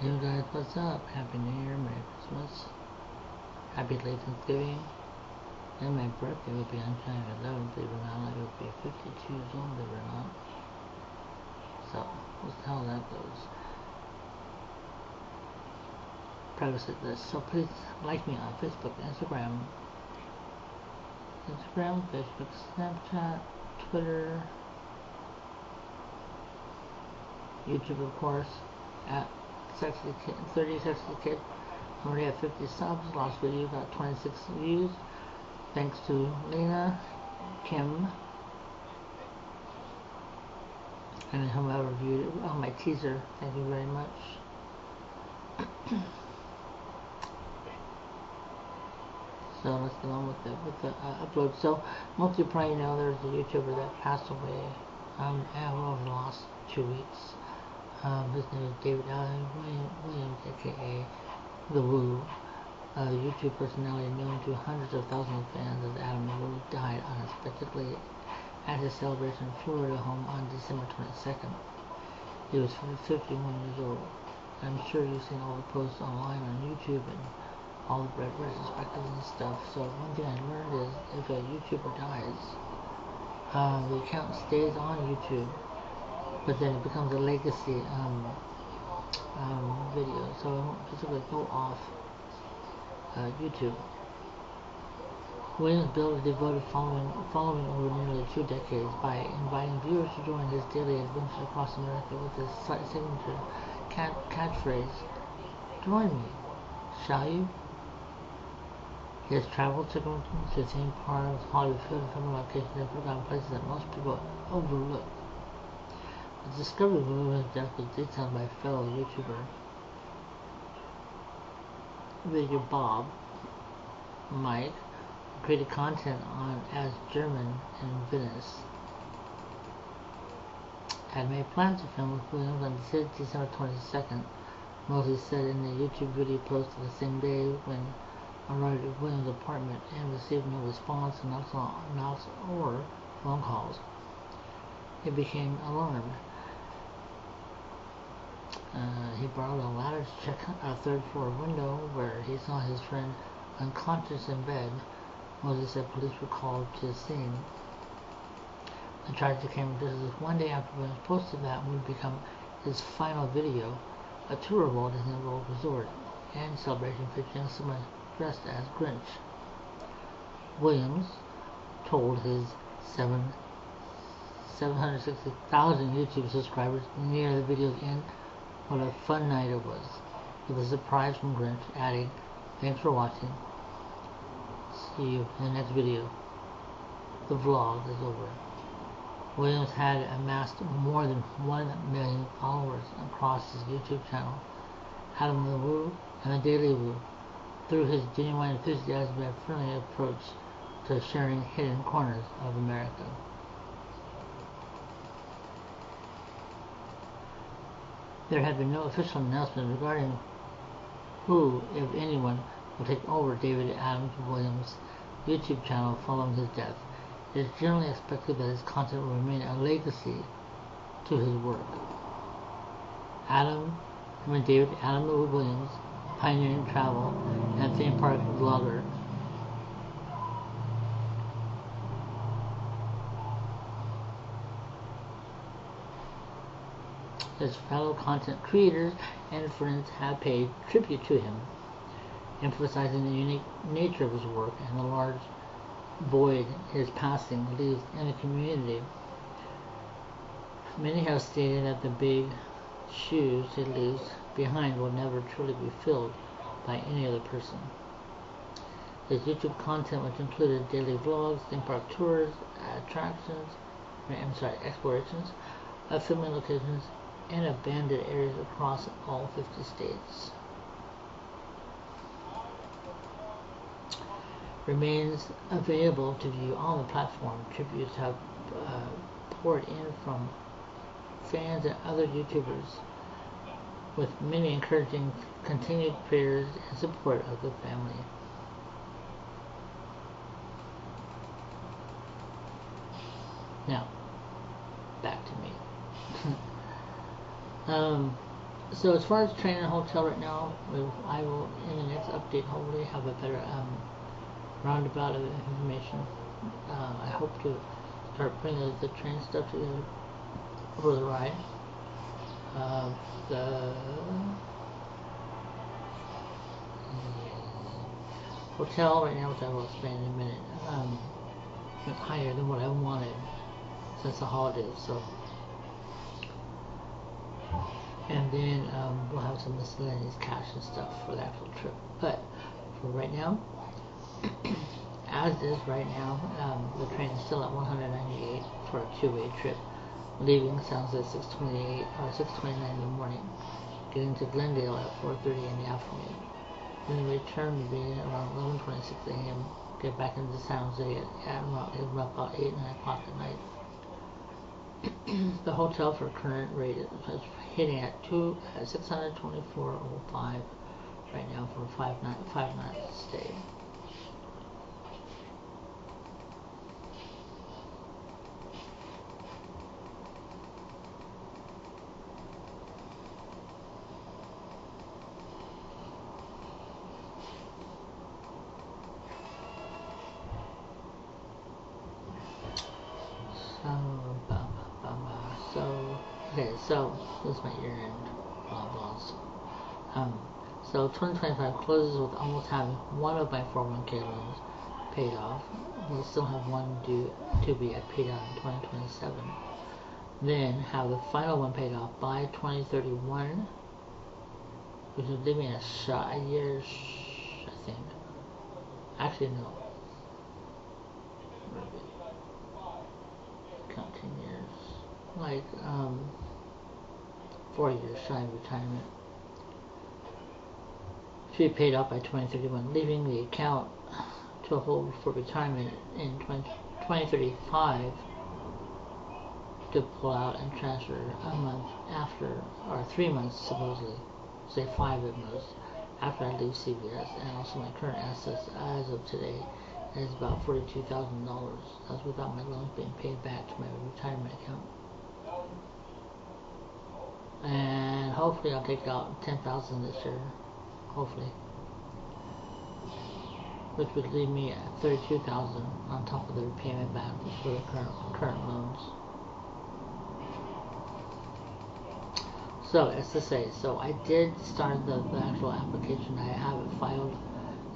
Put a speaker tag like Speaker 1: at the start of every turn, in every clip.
Speaker 1: Hey guys, what's up? Happy New Year, Merry Christmas, Happy late Thanksgiving, and my birthday will be on January 11th, believe it or not. I will be 52 years old, believe it or not. So, we'll see how that goes. Preface it this, so please like me on Facebook, Instagram, Facebook, Snapchat, Twitter, YouTube, of course, at Sexy Kid, 30 Sexy Kid. I'm already at 50 subs. Last video got 26 views. Thanks to Lena, Kim, and whoever viewed it on my teaser. Thank you very much. So let's get on with the upload. So most of you probably know there's a YouTuber that passed away over the last 2 weeks. His name is David Allen Williams, aka The Woo, the YouTube personality known to hundreds of thousands of fans, as Adam The Woo died unexpectedly at his Celebration Florida home on December 22nd. He was 51 years old. I'm sure you've seen all the posts online on YouTube and all the retrospectives and stuff. So one thing I learned is if a YouTuber dies, the account stays on YouTube, but then it becomes a legacy video, so it won't physically go off YouTube. Williams built a devoted following over nearly 2 decades by inviting viewers to join his daily adventure across America with his signature catchphrase, "Join me, shall you?" He has traveled to the theme parks, Hollywood Field, and family locations, and forgotten places that most people overlook. The discovery of Williams' death was detailed by fellow YouTuber Video Bob Mike, who created content on as German in Venice. Had made plans to film with Williams on December 22nd, Mosley said in the YouTube video posted the same day when arrived at Williams' apartment and received no response to knocks or phone calls. He became alarmed. He borrowed a ladder to check a third-floor window where he saw his friend unconscious in bed. Moses said police were called to the scene. The tragedy came just one day after Williams posted that would become his final video, a tour of Walt Disney World Resort and celebration featuring someone dressed as Grinch. Williams told his 760,000 YouTube subscribers near the video's end what a fun night it was, with a surprise from Grinch, adding, "Thanks for watching. See you in the next video. The vlog is over." Williams had amassed more than 1 million followers across his YouTube channel, Adam The Woo and The Daily Woo, through his genuine enthusiasm and friendly approach to sharing hidden corners of America. There had been no official announcement regarding who, if anyone, will take over David Adam Williams' YouTube channel following his death. It is generally expected that his content will remain a legacy to his work. David Adam Williams, pioneering travel and theme park vlogger, his fellow content creators and friends have paid tribute to him, emphasizing the unique nature of his work and the large void his passing leaves in the community. Many have stated that the big shoes he leaves behind will never truly be filled by any other person. His YouTube content, which included daily vlogs, theme park tours, explorations of filming locations and abandoned areas across all 50 states, remains available to view on the platform. Tributes have poured in from fans and other YouTubers, with many encouraging continued prayers and support of the family. Now, back to me. So as far as train and hotel right now, I will in the next update hopefully have a better roundabout of information. I hope to start putting the train stuff together for the ride. The hotel right now, which I will explain in a minute, went higher than what I wanted since the holidays. So, and then we'll have some miscellaneous cash and stuff for the actual trip. But for right now, as is right now, the train is still at 198 for a two-way trip. Leaving sounds at 6:28 or 6:29 in the morning. Getting to Glendale at 4:30 in the afternoon. Then the return will be around 11:26 a.m. Get back into San Jose at about 8, 9 o'clock at night. The hotel for current rate is hitting at 624.05 right now for a 5-night stay. So this is my year-end blah blahs. So 2025 closes with almost having one of my 401k loans paid off. We'll still have one due to be paid out in 2027. Then have the final one paid off by 2031, which will give me a year, I think. Actually, no. Count 10 years. Like, 4 years shy of retirement. Should be paid off by 2031, leaving the account to hold for retirement in 2035 to pull out and transfer a month after, or 3 months supposedly, say 5 at most, after I leave CVS. And also my current assets as of today is about $42,000. That's without my loans being paid back to my retirement account. And hopefully I'll take out $10,000 this year, hopefully, which would leave me at $32,000 on top of the repayment back for the current loans. So SSA. So I did start the actual application. I have it filed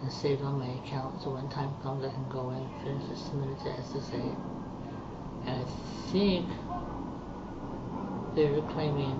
Speaker 1: and saved on my account. So when time comes, I can go in, finish it, submit it to SSA. And I think they're claiming.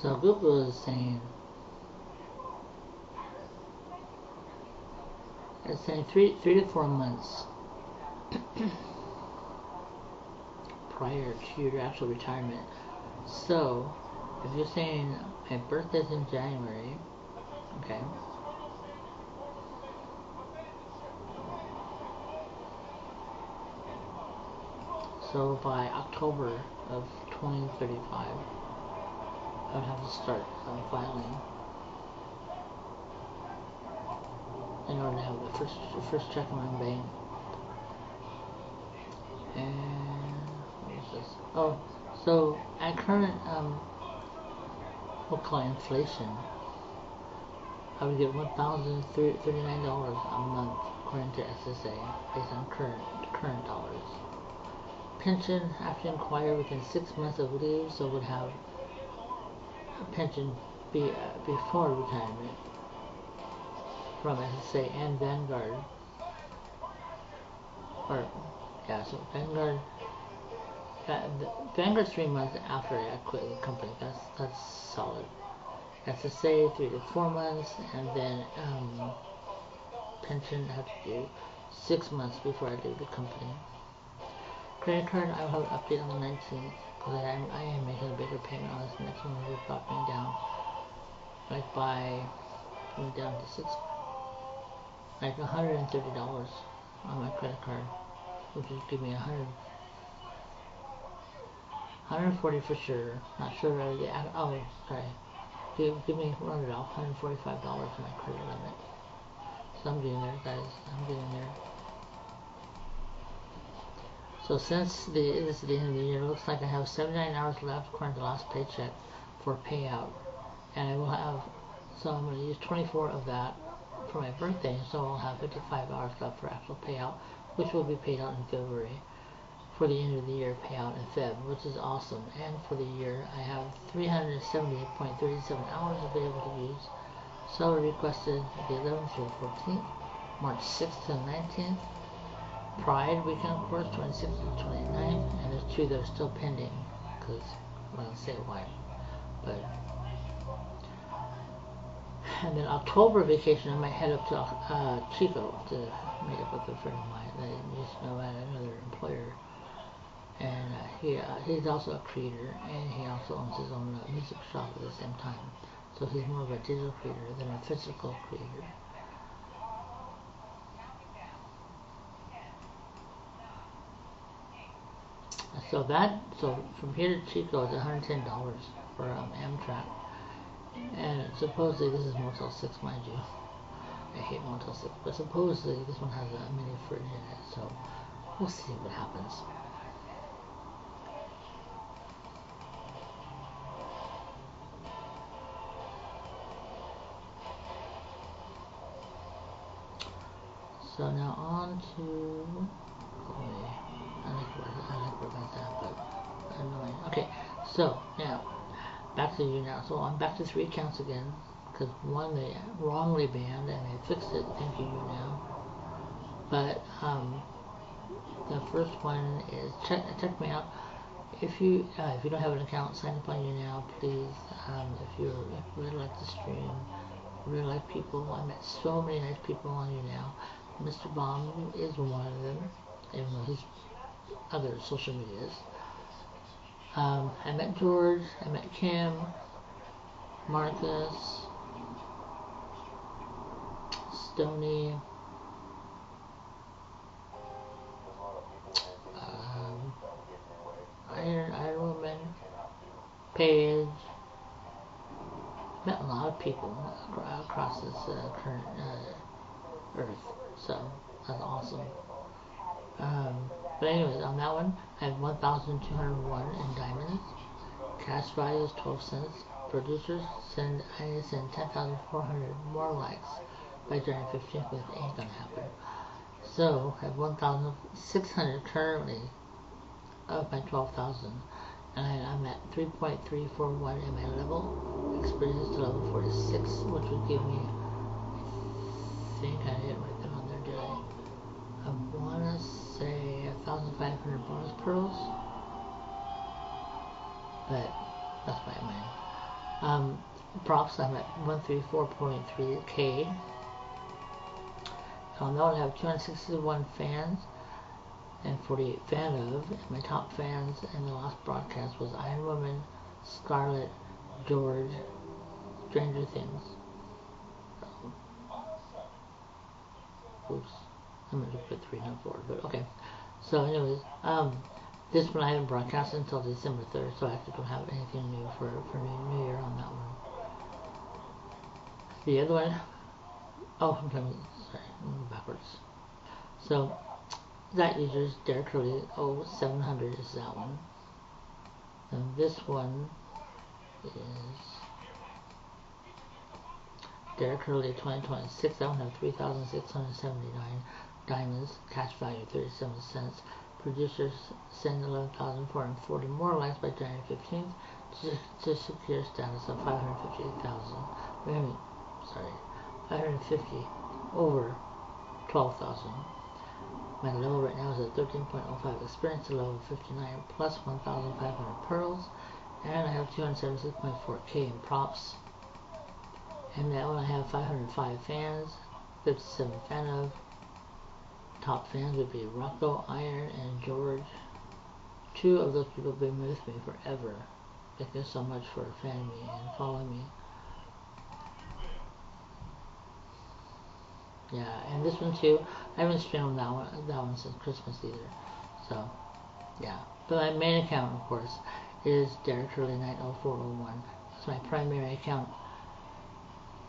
Speaker 1: So Google is saying, it's saying 3 to 4 months prior to your actual retirement. So if you're saying my birthday's in January, okay, so by October of 2035, I would have to start filing in order to have the first check in my bank. And what is this? Oh, so at current we'll call it inflation, I would get $1,039 a month according to SSA based on current dollars. Pension, have to inquire within 6 months of leave, so would have a pension before retirement from SSA and Vanguard. Or yeah, so Vanguard. Vanguard's 3 months after I quit the company. That's solid. SSA 3 to 4 months, and then pension I have to do 6 months before I leave the company. Credit card I will have an update on the 19th. because I am making a bigger payment on this next one. We're dropping down, like by going down to like $130 on my credit card, which would give me 140 for sure. Not sure whether oh, sorry. Give me round it off, $145 for my credit limit. So I'm getting there, guys. I'm getting there. So since this is the end of the year, it looks like I have 79 hours left according to the last paycheck for payout. And I will have, so I'm going to use 24 of that for my birthday, so I'll have 55 hours left for actual payout, which will be paid out in February. For the end of the year payout in Feb, which is awesome. And for the year, I have 378.37 hours available to use. Salary requested the 11th through the 14th, March 6th to the 19th. Pride weekend, of course, 26th to the 29th, and there's 2 that are still pending, because I'm not going to say why. But and then October vacation, I might head up to Chico to meet up with a friend of mine that I used to know at another employer. And he's also a creator, and he also owns his own music shop at the same time. So he's more of a digital creator than a physical creator. So from here to Chico is $110 for Amtrak. And supposedly this is Motel 6, mind you. I hate Motel 6, but supposedly this one has a mini fridge in it, so we'll see what happens. So now on to Chloe. I like where that's at, but annoying. Okay, so now back to you now. So I'm back to 3 accounts again, because one they wrongly banned and they fixed it. Thank you now. But the first one is check me out. If you don't have an account, sign up on you now, please. If you really like the stream, really like people, I met so many nice people on you now. Mr. Bomb is one of them, even though his other social medias. I met George, I met Kim, Marcus, Stoney, Iron Woman, Paige. Met a lot of people across this current earth, so that's awesome. But anyways, on that one, I have 1,201 in diamonds. Cash value is 12 cents. Producers I need to send 10,400 more likes by January 15th, but it ain't gonna happen. So I have 1,600 currently of my 12,000, and I'm at 3.341 in my level. Experience to level 46, which would give me, I think I didn't write that on there, did I? I wanna say 1,500 bonus pearls, but that's my mind. Props, I'm at 134.3k. So now I have 261 fans and 48 fan of. And my top fans in the last broadcast was Iron Woman, Scarlet, George, Stranger Things. Oops, I'm going to put 3 not 4, but okay. So anyways, this one I haven't broadcast until December 3rd, so I actually don't have anything new for New Year on that one. The other one, I'm go backwards. So that users Derek Curly 0700 is that one. And this one is Derek Curly 2026. That one have 3,679 diamonds. Cash value 37 cents. Producers send 11,440 more likes by January 15th to secure status of 550,000. 550 over 12,000. My level right now is at 13.05. Experience to level 59 plus 1,500 pearls, and I have 276.4k in props. And that one I have 505 fans, 57 fan of. Top fans would be Rocco, Iron, and George. two of those people have been with me forever. Thank you so much for fanning me and following me. Yeah, and this one too. I haven't streamed that one since Christmas either. So, yeah. But my main account, of course, is Derek Hurley 90401. It's my primary account.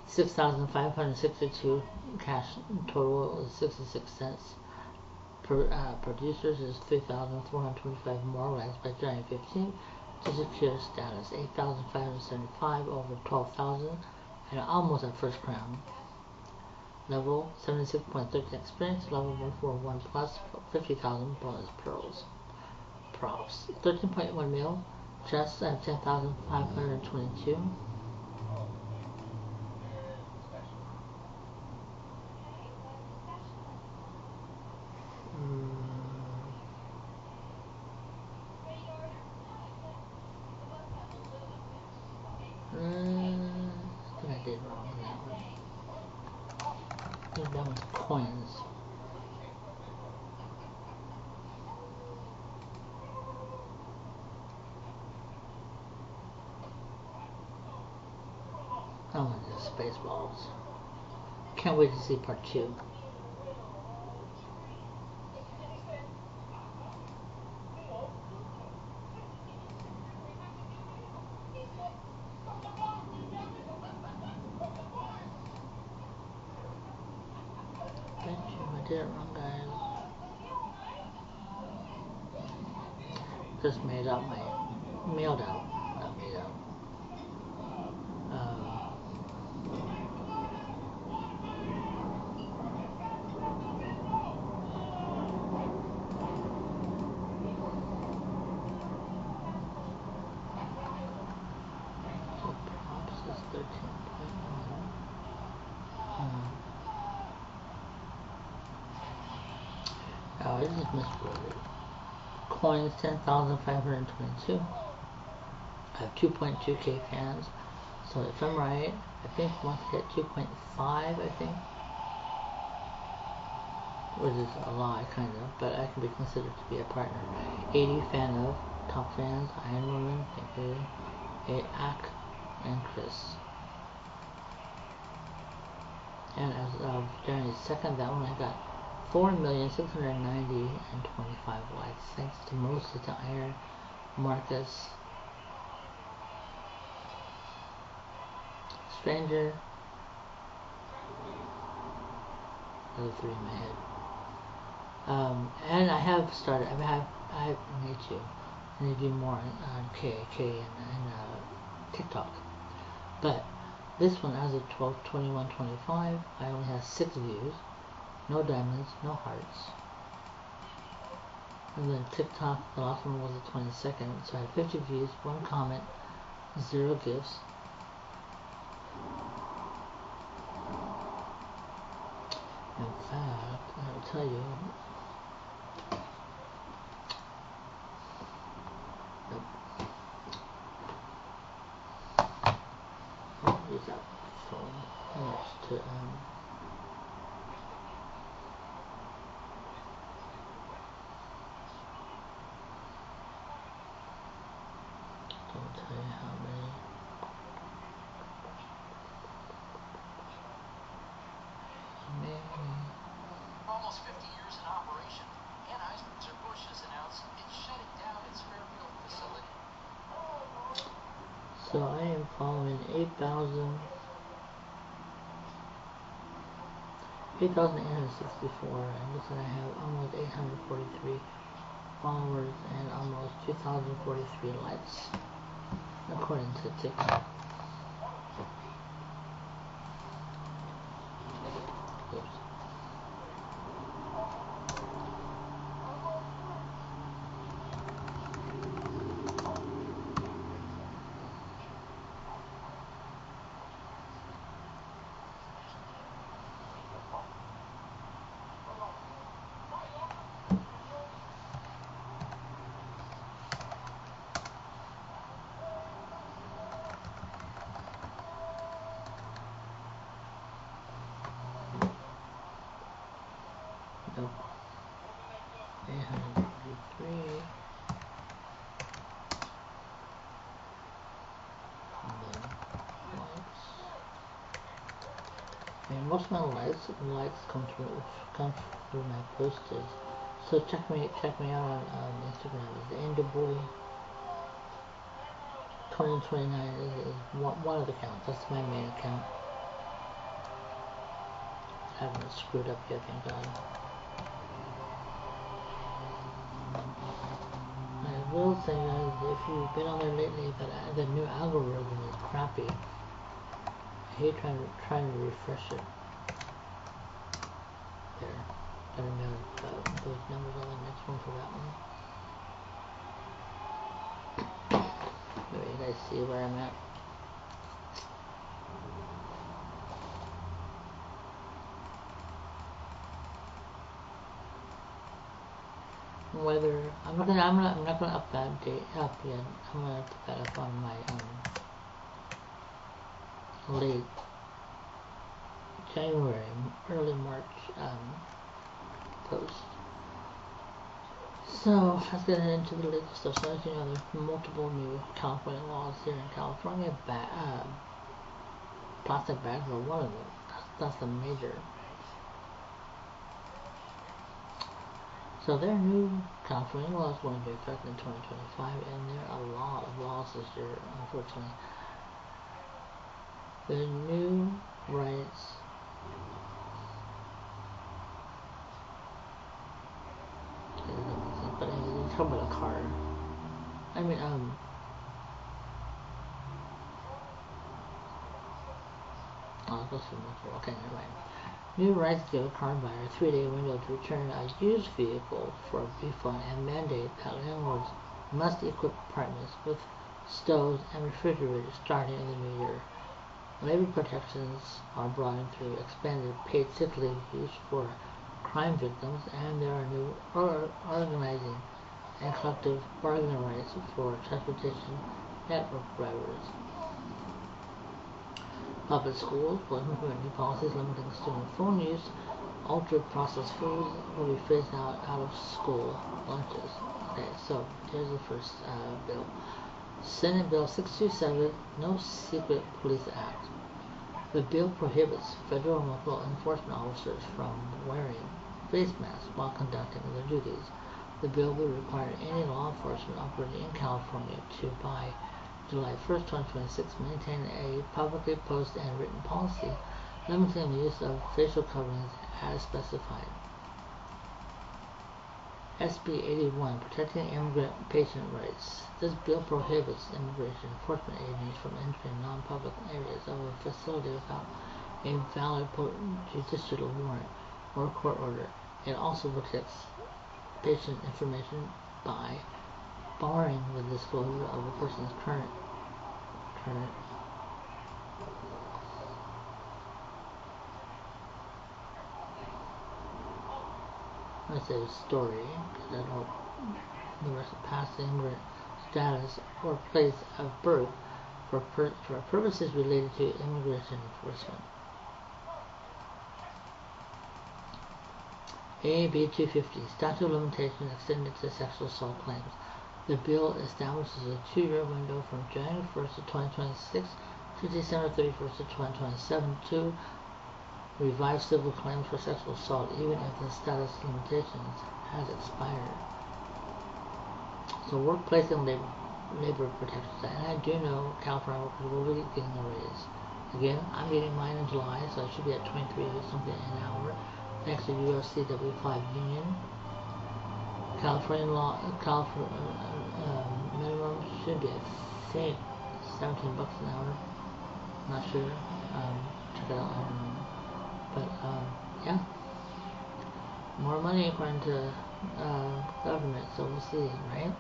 Speaker 1: 6,562 cash total is 66 cents. Producers is 3,425 more rights by January 15th. To secure status 8,575 over 12,000 and almost at first crown. Level 76.13 experience. Level 141 plus 50,000 bonus pearls. Props 13.1 mil. Chests at 10,522. I think I did wrong on that one. I think that one's coins. That one's just Spaceballs. Can't wait to see part 2. I did it wrong, guys. Just mailed out. Not made out. So props is 13.1. Oh, I just misworded. Coins 10,522. I have 2.2k fans. So if I'm right, I think once I hit 2.5, I think, which is a lie, kind of, but I can be considered to be a partner. 80 fan of, top fans, Iron Woman, thank you, Ak, and Chris. And as of January 2nd, that one I got 4,690,025 likes, thanks to mostly to Iron, Marcus, Stranger, those three in my head. And I have started, I need to do more on KAK and TikTok. But this one, as of 12/21/25, I only have 6 views, no diamonds, no hearts. And then TikTok, the last one was the 22nd, so I had 50 views, 1 comment, 0 gifts. In fact, I'll tell you. I'll use that phone next to don't tell you how many.
Speaker 2: Almost 50 years in operation, Anheuser-Busch has announced it's shutting down its Fairfield facility.
Speaker 1: So I am following 8,864, and looks like I have almost 843 followers and almost 2,043 likes, according to TikTok. Oops. And most of my likes come through my posts. So check me out on Instagram. It's Enderboy 2029 is one of the accounts. That's my main account. I haven't screwed up yet, thank God. I will say, guys, if you've been on there lately, that the new algorithm is crappy. I hate trying to refresh it. There. I don't know those numbers on the next one for that one. Maybe you guys see where I'm at. Whether I'm not gonna up that date up yet. I'm gonna put that up on my late January, early March post. So let's get into the legal stuff. So as you know, there's multiple new California laws here in California. Plastic bags are one of them. That's the major. So there are new California laws going into effect in 2025, and there are a lot of laws this year, unfortunately. The new rights but anyway, talk about a car. I mean, I'll go through multiple. Okay, never mind. New rights give a car buyer a 3-day window to return a used vehicle for a refund and mandate that landlords must equip apartments with stoves and refrigerators starting in the new year. Labor protections are brought in through expanded paid sick leave use for crime victims, and there are new organizing and collective bargaining rights for transportation network drivers. Public schools will implement new policies limiting student phone use. Ultra-processed foods will be phased out of school lunches. Okay, so here's the first bill. Senate Bill 627, No Secret Police Act. The bill prohibits federal and local enforcement officers from wearing face masks while conducting their duties. The bill will require any law enforcement operating in California to, by July 1st, 2026, maintain a publicly posted and written policy limiting the use of facial coverings as specified. SB 81, Protecting Immigrant Patient Rights. This bill prohibits immigration enforcement agents from entering non-public areas of a facility without a valid judicial warrant or court order. It also protects patient information by barring the disclosure of a person's current I say story, because I don't the rest of past immigrant status or place of birth for purposes related to immigration enforcement. AB 250, statute of limitations extended to sexual assault claims. The bill establishes a 2-year window from January 1st of 2026 to December 31st of 2027 to revive civil claims for sexual assault even if the status limitations has expired. So workplace and labor protections. And I do know California workers will be getting a raise. Again, I'm getting mine in July, so I should be at 23 something an hour. Thanks to UFCW5 union. California minimum should be, I think, $17 an hour. Not sure. Check it out. I don't know. But yeah, more money according to government. So we'll see, right?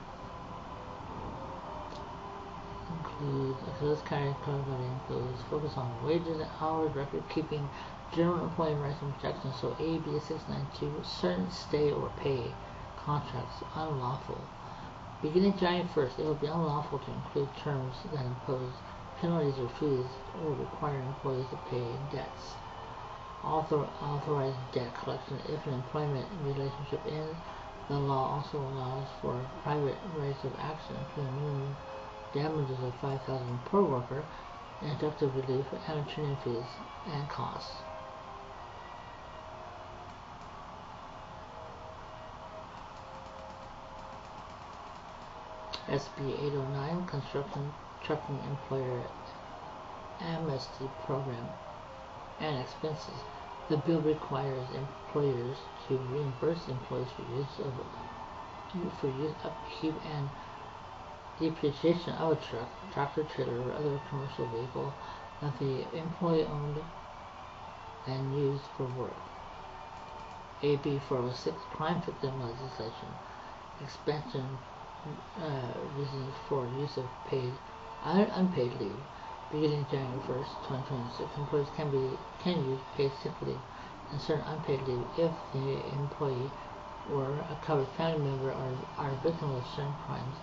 Speaker 1: This kind of includes focus on wages, hours, record keeping, general employee rights and protections. So AB 692, certain stay or pay contracts unlawful. Beginning January 1st, it will be unlawful to include terms that impose penalties or fees or require employees to pay debts. Authorized debt collection if an employment relationship ends. The law also allows for private rights of action, including minimum damages of $5,000 per worker, injunctive relief, and attorney fees and costs. SB 809, Construction Trucking Employer Amnesty Program and Expenses. The bill requires employers to reimburse employees for use, upkeep, and depreciation of a truck, tractor trailer, or other commercial vehicle that the employee owned and used for work. AB 406, Crime Victim Legislation, expansion reasons for use of paid and unpaid leave. Beginning January 1st, 2026, employees can use paid sick leave and certain unpaid leave if the employee or a covered family member are victim of certain crimes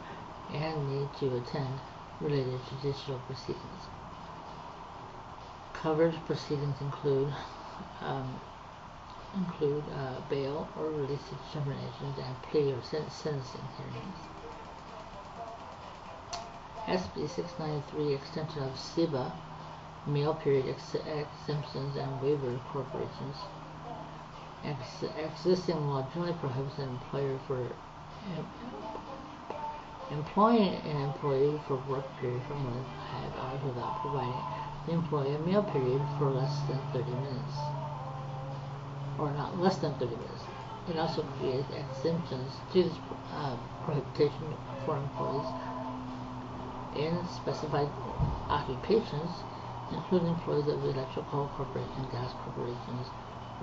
Speaker 1: and need to attend related judicial proceedings. Covered proceedings include bail or release determinations and plea or sentencing hearings. SB 693, extension of SEBA meal period exemptions and waiver corporations. Existing law generally prohibits an employer for employing an employee for work period for more than 5 hours without providing the employee a meal period for less than 30 minutes, or not less than 30 minutes. It also creates exemptions to this prohibition for employees in specified occupations, including employees of electrical corporations, gas corporations,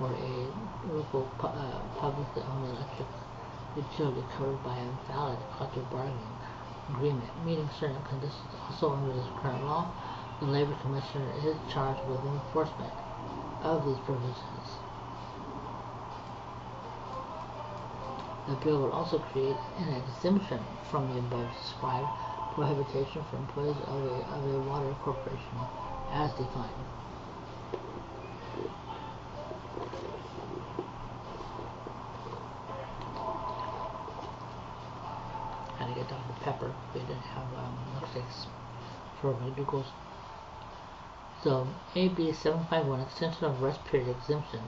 Speaker 1: or a local publicly owned electric utility covered by a valid collective bargaining agreement meeting certain conditions. Also, under this current law, the Labor Commissioner is charged with enforcement of these provisions. The bill will also create an exemption from the above described prohibition for employees of a water corporation as defined. Had to get Dr. Pepper. We didn't have milkshakes for McDougal's. So, AB 751, extension of rest period exemption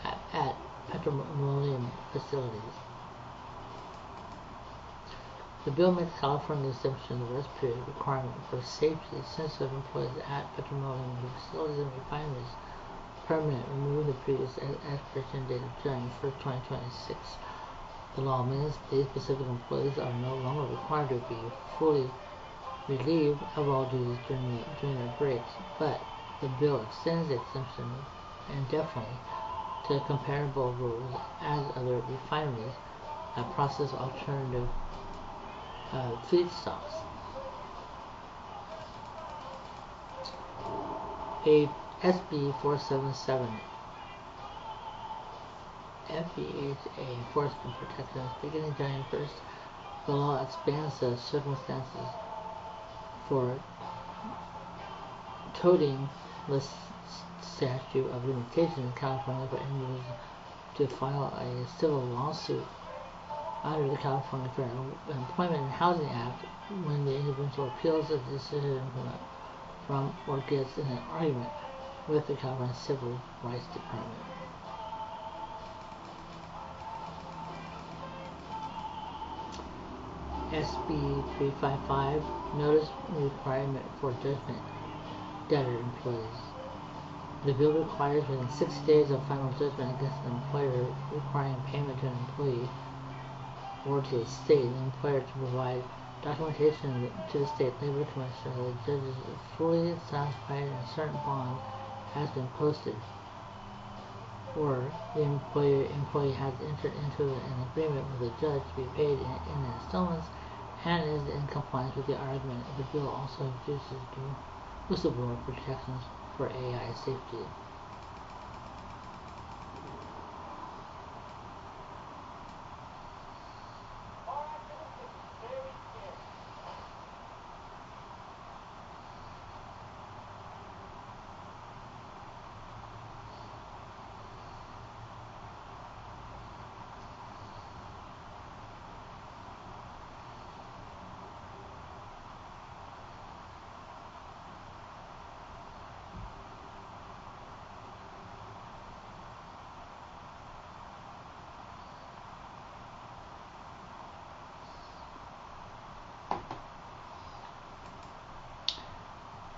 Speaker 1: at petroleum facilities. The bill makes California exemption of the rest period requirement for safety-sensitive employees at petroleum facilities and refineries permanent, removing the previous expiration date of January 1st, 2026. The law means these specific employees are no longer required to be fully relieved of all duties during their breaks, but the bill extends the exemption indefinitely to comparable rules as other refineries that process alternative feedstocks. A SB 477 FEHA enforcement protections. Beginning January 1st, the law expands the circumstances for toting the statute of limitations in California for individuals to file a civil lawsuit under the California Fair Employment and Housing Act when the individual appeals a decision from or gets in an argument with the California Civil Rights Department. SB 355, notice requirement for judgment debtor employees. The bill requires within 6 days of final judgment against an employer requiring payment to an employee or to the state, the employer to provide documentation to the state labor commissioner that the judge is fully satisfied and a certain bond has been posted, or the employee has entered into an agreement with the judge to be paid in installments and is in compliance with the argument. The bill also introduces whistleblower protections for AI safety.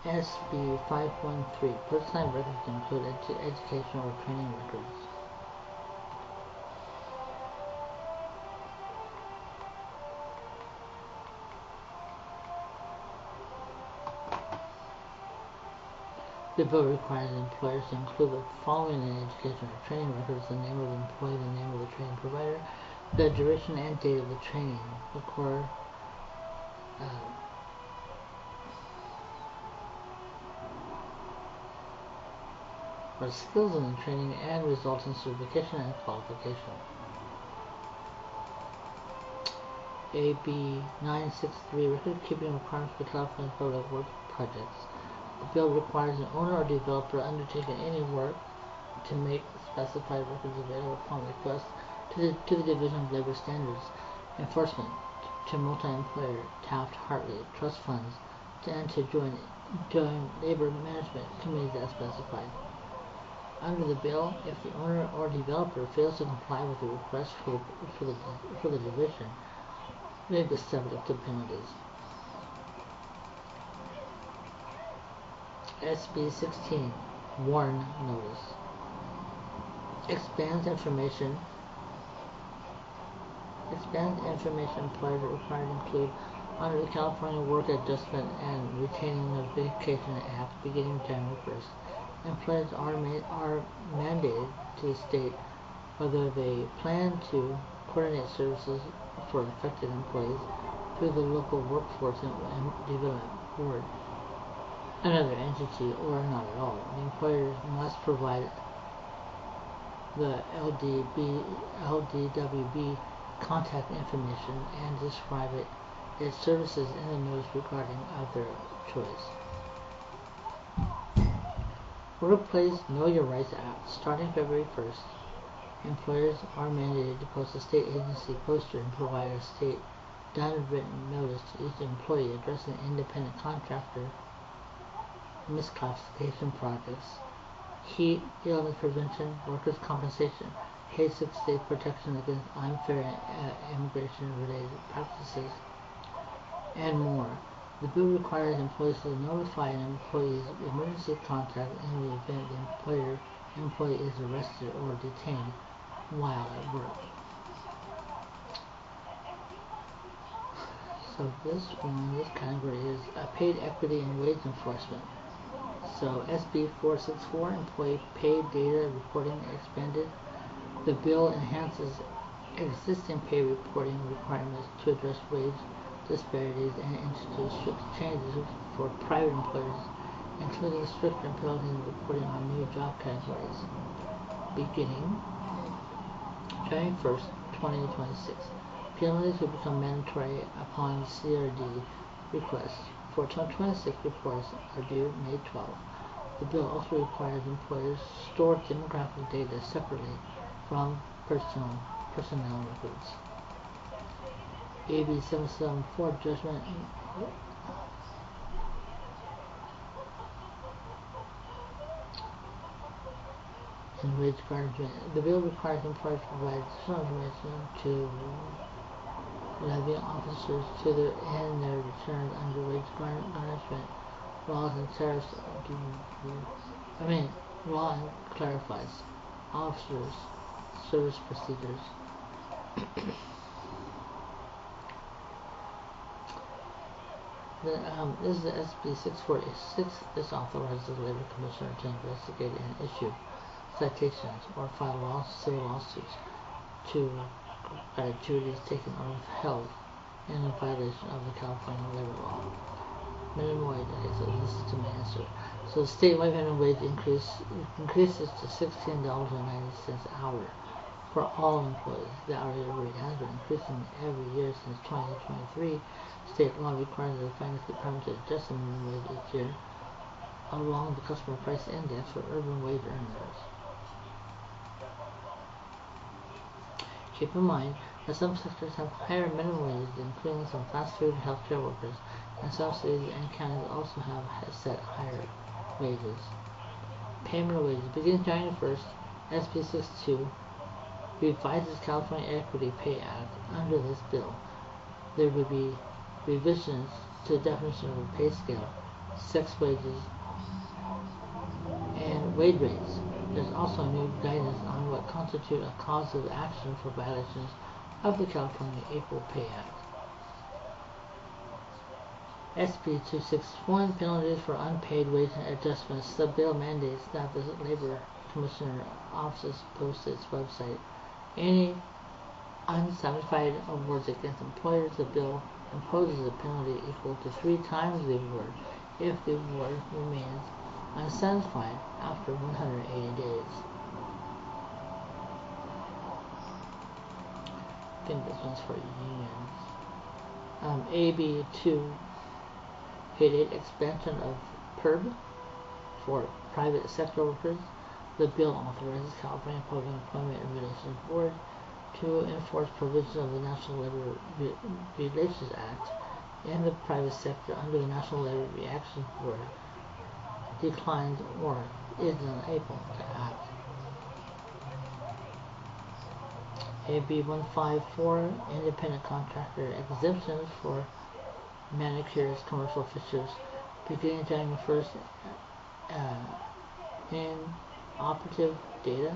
Speaker 1: SB 513. Personal records include educational or training records. The bill requires employers to include the following in education or training records: the name of the employee, the name of the training provider, the duration and date of the training, the core or skills in the training, and resulting certification and qualification. AB 963, record keeping requirements for California public works projects. The bill requires an owner or developer undertaking any work to make specified records available upon request to the Division of Labor Standards Enforcement, to multi-employer Taft-Hartley trust funds, and to join labor management committees as specified. Under the bill, if the owner or developer fails to comply with the request for the division, may be subject to penalties. SB 16, Warn Notice. Expands information employers are required to include under the California Work Adjustment and Retaining Notification Act beginning January 1st. Employers are mandated to state whether they plan to coordinate services for affected employees through the local workforce and development board, another entity, or not at all. The employers must provide the LDWB contact information and describe its services in the notice regarding of their choice. Workplace Know Your Rights Act. Starting February 1st, employers are mandated to post a state agency poster and provide a state done written notice to each employee addressing independent contractor misclassification projects, heat, illness prevention, workers' compensation, basic state protection against unfair immigration-related practices, and more. The bill requires employees to notify an employee's emergency contact in the event the employee is arrested or detained while at work. So this category is paid equity and wage enforcement. So SB 464, employee paid data reporting expanded. The bill enhances existing pay reporting requirements to address wage disparities and introduce strict changes for private employers, including stricter penalties and reporting on new job categories. Beginning January 1st, 2026, penalties will become mandatory upon CRD requests. For 2026 reports are due May 12th. The bill also requires employers to store demographic data separately from personnel records. AB 774, judgment and wage garnishment. The bill requires employers to provide additional information to levy officers in their returns under wage garnishment laws and tariffs. Law clarifies officers' service procedures. This is the SB 646. This authorizes the Labor Commissioner to investigate and issue citations or file civil lawsuits to activities taken or withheld in violation of the California labor law. Minimum wage. Okay, so this is to my answer. So the statewide minimum wage increases to $16.90 an hour for all employees. The hourly rate has been increasing every year since 2023. State law requires the Finance Department to adjust the minimum wage each year along the Customer Price Index for urban wage earners. Keep in mind that some sectors have higher minimum wages, including some fast food and healthcare workers, and some cities and counties also have set higher wages. Payment of wages. Beginning January 1st, SB 62 revises California Equity Pay Act. Under this bill, there would be revisions to the definition of a pay scale, sex wages, and wage rates. There's also new guidance on what constitutes a cause of action for violations of the California Equal Pay Act. SB 261, penalties for unpaid wage adjustments. The bill mandates that the Labor Commissioner Office posts its website any unsatisfied awards against employers. The bill imposes a penalty equal to 3 times the award if the award remains unsatisfied after 180 days. I think this one's for unions. AB 288, expansion of PERB for private sector workers. The bill authorizes California Public Employment and Relations Board to enforce provisions of the National Labor Relations Act in the private sector under the National Labor Relations Board declines or is unable to act. AB 154, independent contractor exemptions for manicures, commercial fishers, beginning January 1st, inoperative data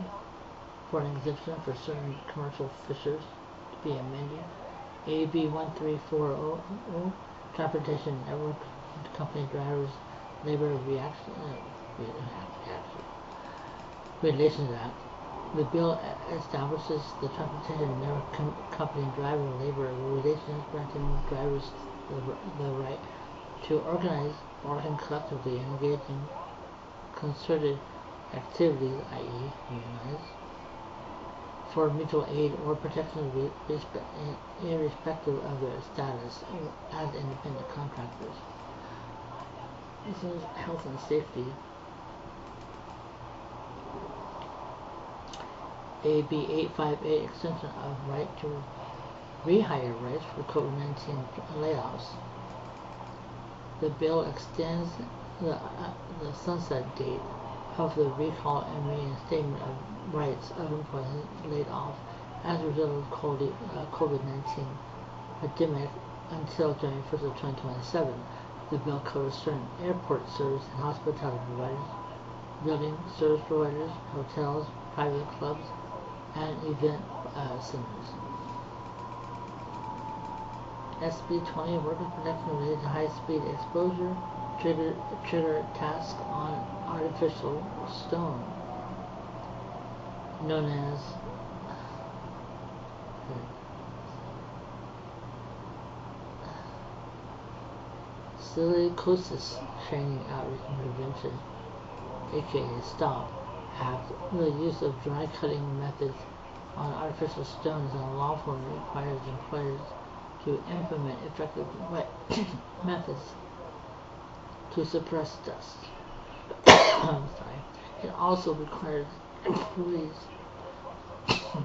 Speaker 1: for an exemption for certain commercial fishers to be amended. AB 13400, Transportation Network Company Drivers Labor Relations Act. The bill establishes the Transportation Network Company Driver Labor Relations, granting drivers the right to organize, bargain collectively, and engage in concerted activities, i.e. unionize, for mutual aid or protection irrespective of their status as independent contractors. This is health and safety. AB 858, extension of right to rehire rights for COVID-19 layoffs. The bill extends the sunset date of the recall and reinstatement of rights of employees laid off as a result of COVID-19 pandemic until January 1st of 2027. The bill covers certain airport service and hospitality providers, building service providers, hotels, private clubs, and event centers. SB 20, worker protection related to high-speed exposure, trigger task on artificial stone, known as Silicosis Training Outreach and Prevention, aka STOP Act. The use of dry cutting methods on artificial stone is unlawful and requires employers to implement effective methods to suppress dust. I'm sorry. It also requires employees to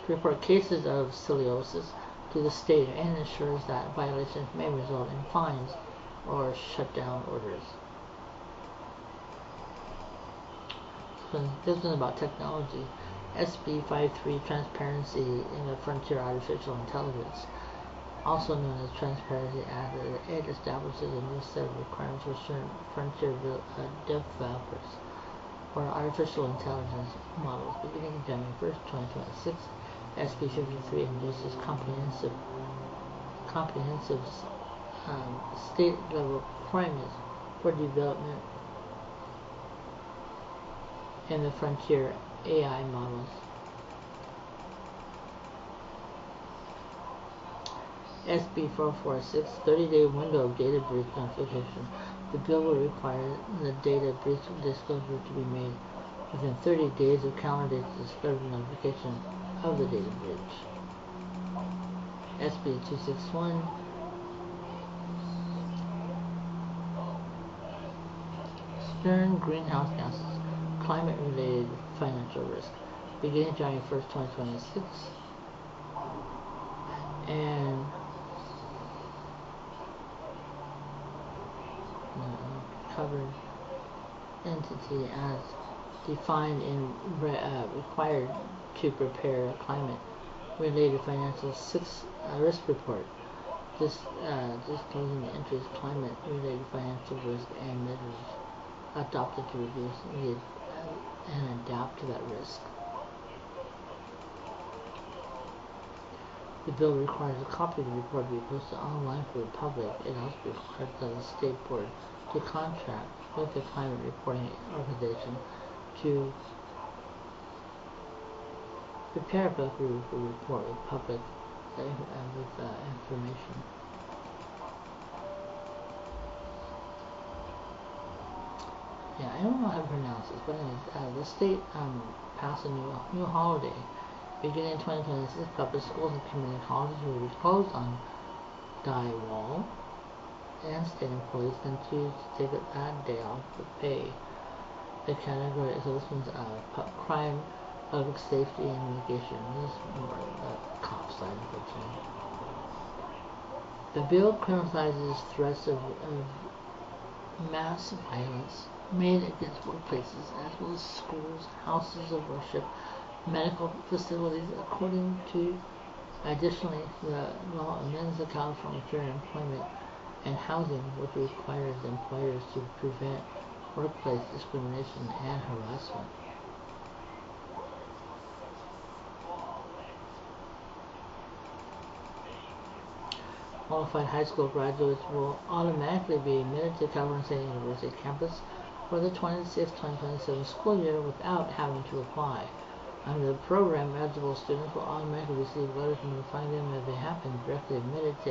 Speaker 1: report cases of silicosis to the state and ensures that violations may result in fines or shutdown orders. So this is about technology. SB 53, transparency in the frontier artificial intelligence, also known as Transparency Act. It establishes a new set of requirements for certain frontier developers for artificial intelligence models beginning January 1st, 2026. SB 53 introduces comprehensive state-level requirements for development in the frontier AI models. SB 446, 30-day window of data breach notification. The bill will require the data breach disclosure to be made within 30 days of calendar date to discover notification of the data breach. SB 261, Stern greenhouse gases, climate-related financial risk, beginning January 1st, 2026, and covered entity as defined in required to prepare a climate-related financial risk report disclosing the interest, climate-related financial risk, and measures adopted to reduce and adapt to that risk. The bill requires a copy of the report be posted online for the public. It also requires the State Board to contract with the climate reporting organization to prepare a bill report with public information. Yeah, I don't know how to pronounce this, but anyways, the state passed a new holiday. Beginning in 2026, public schools and community colleges will be closed on Die Wall, and state employees can choose to take that day off with pay. The category is listed crime, public safety, and mitigation. This is more the cop side, unfortunately. The bill criminalizes threats of mass violence made against workplaces, as well as schools, houses of worship, medical facilities. Additionally, the law amends the California Fair Employment and Housing, which requires employers to prevent workplace discrimination and harassment. Qualified high school graduates will automatically be admitted to California State University campus for the 2026-2027 school year without having to apply. Under the program, eligible students will automatically receive letters notifying them that they have been directly admitted to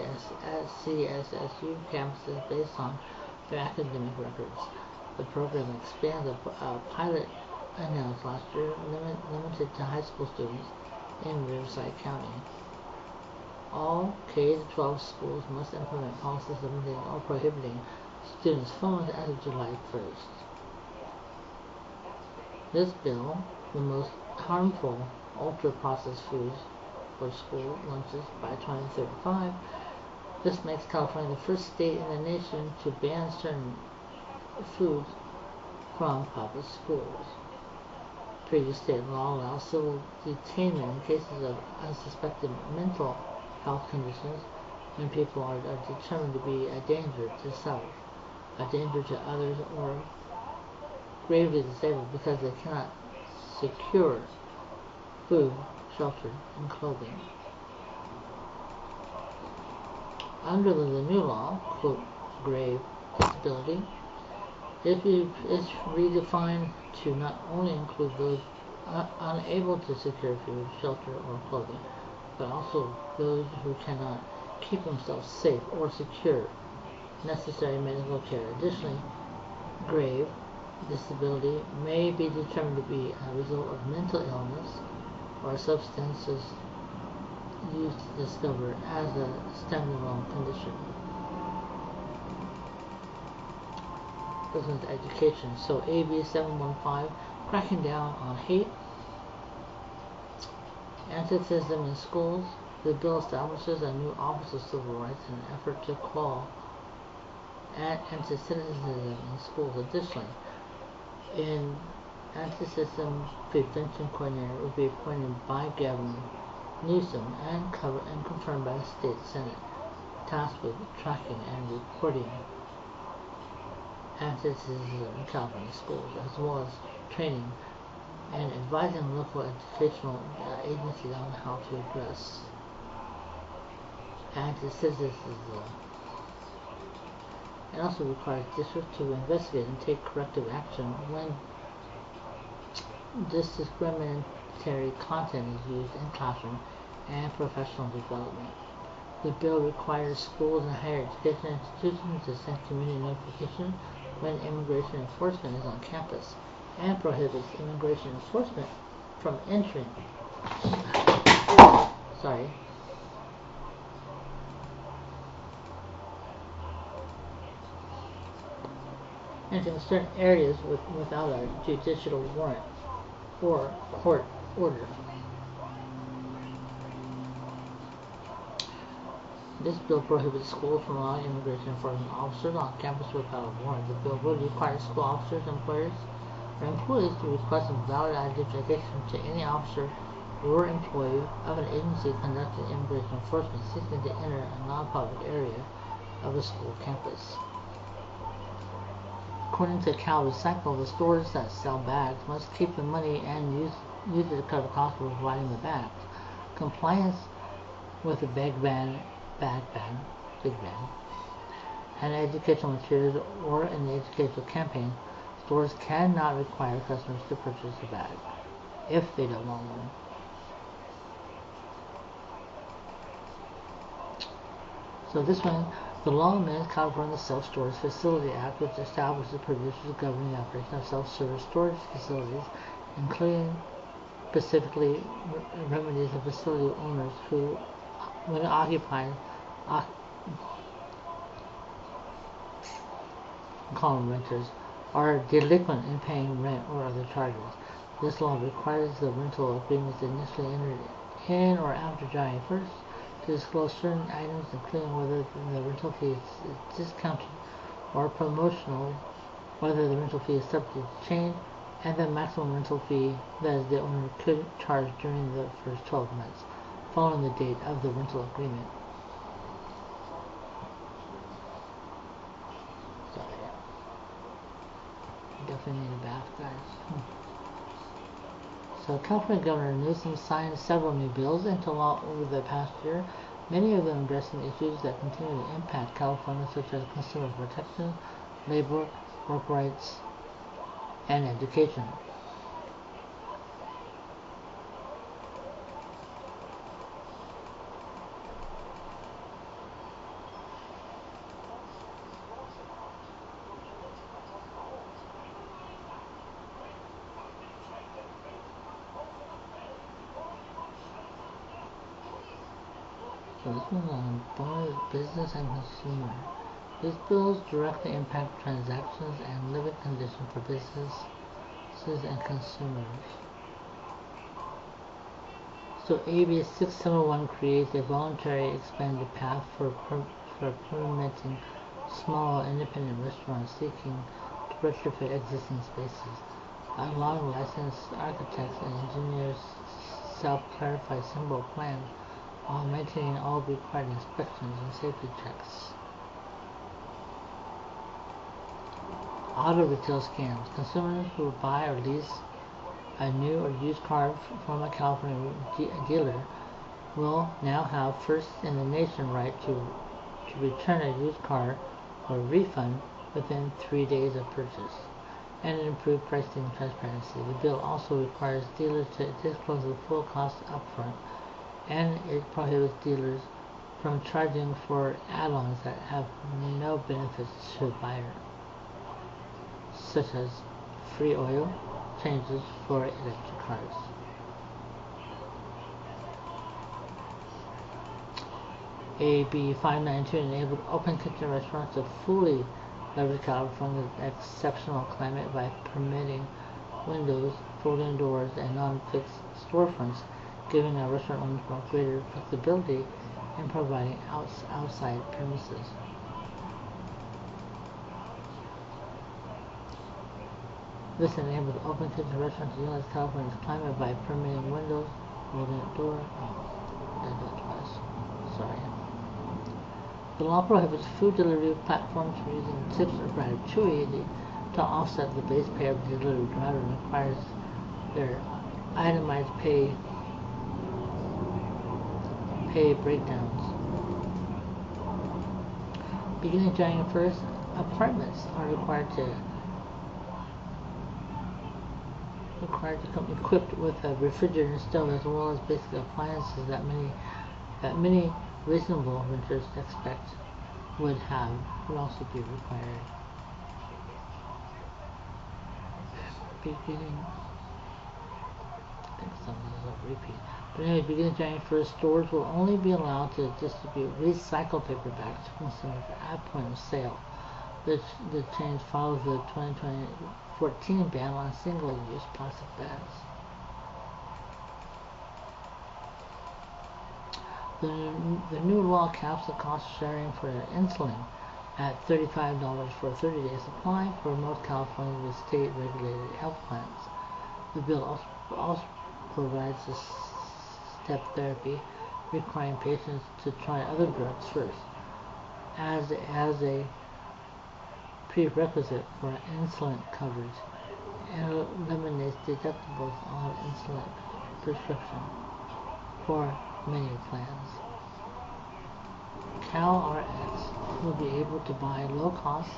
Speaker 1: CSSU campuses based on their academic records. The program expands a pilot announced last year limited to high school students in Riverside County. All K-12 schools must implement policies limiting or prohibiting students' phones as of July 1st. This bill, the most harmful ultra-processed foods for school lunches by 2035, this makes California the first state in the nation to ban certain foods from public schools. Previous state law allows civil detainment in cases of unsuspected mental health conditions when people are determined to be a danger to self, a danger to others, or gravely disabled because they cannot secure food, shelter, and clothing. Under the new law, quote, grave disability is redefined to not only include those unable to secure food, shelter, or clothing, but also those who cannot keep themselves safe or secure necessary medical care. Additionally, grave disability may be determined to be a result of mental illness or substances used to discover as a standalone condition. This is education. So AB 715, cracking down on hate, anti-Semitism in schools. The bill establishes a new Office of Civil Rights in an effort to quell anti-Semitism in schools. Additionally, an anti-Semitism prevention coordinator will be appointed by Governor Newsom and confirmed by the state Senate, tasked with tracking and reporting anti-Semitism in California schools, as well as training and advising local educational agencies on how to address anti-Semitism. It also requires districts to investigate and take corrective action when discriminatory content is used in classroom and professional development. The bill requires schools and higher education institutions to send community notification when immigration enforcement is on campus, and prohibits immigration enforcement from entering certain areas without a judicial warrant or court order. This bill prohibits schools from allowing immigration enforcement officers on campus without a warrant. The bill would require school officers, employees to request a valid identification to any officer or employee of an agency conducting immigration enforcement seeking to enter a non-public area of a school campus. According to Cal Recycle, the stores that sell bags must keep the money and use it to cover costs for providing the bags. Compliance with the big ban, and educational materials or in the educational campaign, stores cannot require customers to purchase a bag if they don't want one. So this one, the law amends California Self-Storage Facility Act, which establishes provisions governing the operation of self-service storage facilities, including specifically remedies of facility owners who, when occupied, call them renters, are delinquent in paying rent or other charges. This law requires the rental agreements initially entered in or after January 1st to disclose certain items, including whether the rental fee is discounted or promotional, whether the rental fee is subject to change, and the maximum rental fee that the owner could charge during the first 12 months following the date of the rental agreement. Sorry. Definitely need a bath, guys. So California Governor Newsom signed several new bills into law over the past year, many of them addressing issues that continue to impact California, such as consumer protection, labor, work rights, and education. So this one's on both business and consumer. These bills directly impact transactions and living conditions for businesses and consumers. So AB 6701 creates a voluntary expanded path for permitting small independent restaurants seeking to retrofit existing spaces. Allowing licensed architects and engineers self-clarify simple plans while maintaining all required inspections and safety checks. Auto retail scams. Consumers who buy or lease a new or used car from a California dealer will now have first in the nation right to return a used car or refund within 3 days of purchase, and improved pricing transparency. The bill also requires dealers to disclose the full cost upfront, and it prohibits dealers from charging for add-ons that have no benefits to the buyer, such as free oil changes for electric cars. AB 592 enabled open kitchen restaurants to fully leverage California's exceptional climate by permitting windows, folding doors, and non-fixed storefronts, giving our restaurant owners more greater flexibility in providing outside premises. This enabled open kitchen restaurants to utilize California's climate by permitting windows, folding door. Sorry. The law prohibits food delivery platforms from using tips or gratuity to offset the base pay of the delivery driver and requires their itemized pay breakdowns. Beginning January 1st, apartments are required to come equipped with a refrigerator and stove, as well as basic appliances that many reasonable renters expect would also be required. Beginning January 1st, stores will only be allowed to distribute recycled paper bags to consumers at point of sale. The change follows the 2014 ban on single-use plastic bags. The new law caps the cost sharing for insulin at $35 for a 30-day supply for most California with state-regulated health plans. The bill also provides a step therapy, requiring patients to try other drugs first, as a prerequisite for insulin coverage, and eliminates deductibles on insulin prescription for many plans. CalRx will be able to buy low-cost,